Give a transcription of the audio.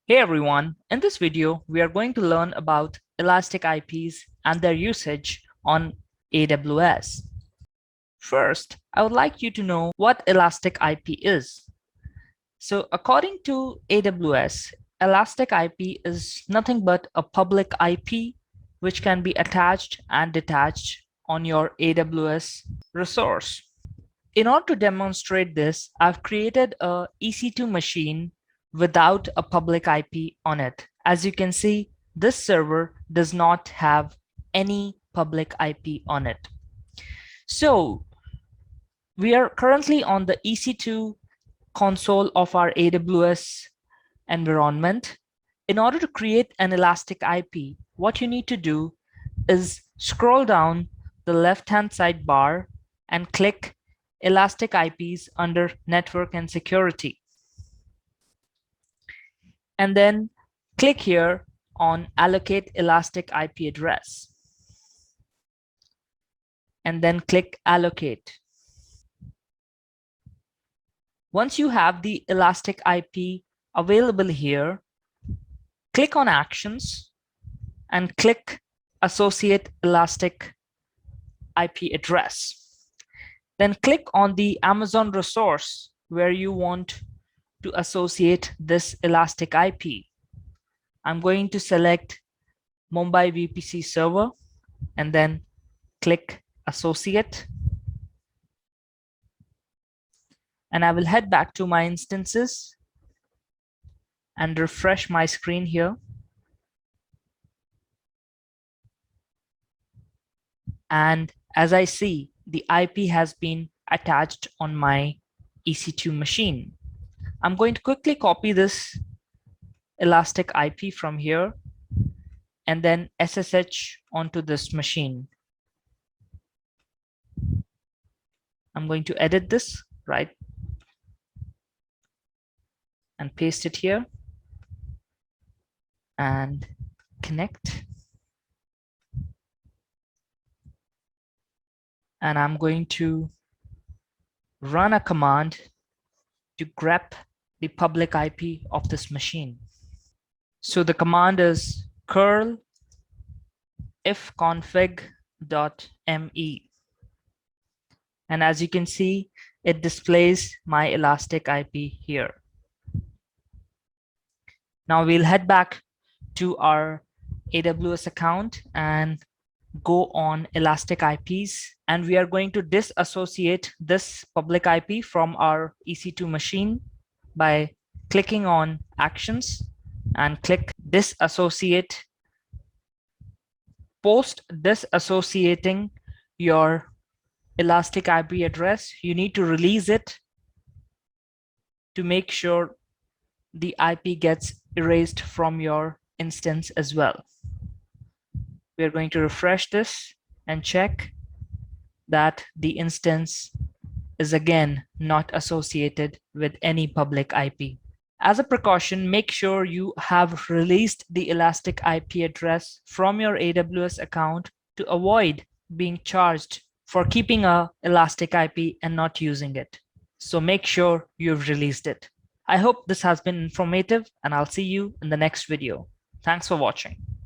Hey everyone, in this video, we are going to learn about Elastic IPs and their usage on AWS. First, I would like you to know what Elastic IP is. So according to AWS, Elastic IP is nothing but a public IP which can be attached and detached on your AWS resource. In order to demonstrate this, I've created a EC2 machine without a public IP on it. As you can see, this server does not have any public IP on it. So we are currently on the EC2 console of our AWS environment. In order to create an Elastic IP, what you need to do is scroll down the left-hand side bar and click Elastic IPs under Network and Security. And then click here on Allocate Elastic IP Address. And then click Allocate. Once you have the Elastic IP available here, click on Actions and click Associate Elastic IP Address. Then click on the Amazon resource where you want to associate this Elastic IP. I'm going to select Mumbai VPC server and then click Associate. And I will head back to my instances and refresh my screen here. And as I see, the IP has been attached on my EC2 machine. I'm going to quickly copy this Elastic IP from here and then SSH onto this machine. I'm going to edit this, right? And paste it here and connect. And I'm going to run a command to grep the public IP of this machine. So the command is curl ifconfig.me. And as you can see, it displays my Elastic IP here. Now we'll head back to our AWS account and go on Elastic IPs, and we are going to disassociate this public IP from our EC2 machine by clicking on Actions and click Disassociate. Post disassociating your Elastic IP address, you need to release it to make sure the IP gets erased from your instance as well. We are going to refresh this and check that the instance is again not associated with any public IP. As a precaution, make sure you have released the Elastic IP address from your AWS account to avoid being charged for keeping a Elastic IP and not using it. So make sure you've released it. I hope this has been informative, and I'll see you in the next video. Thanks for watching.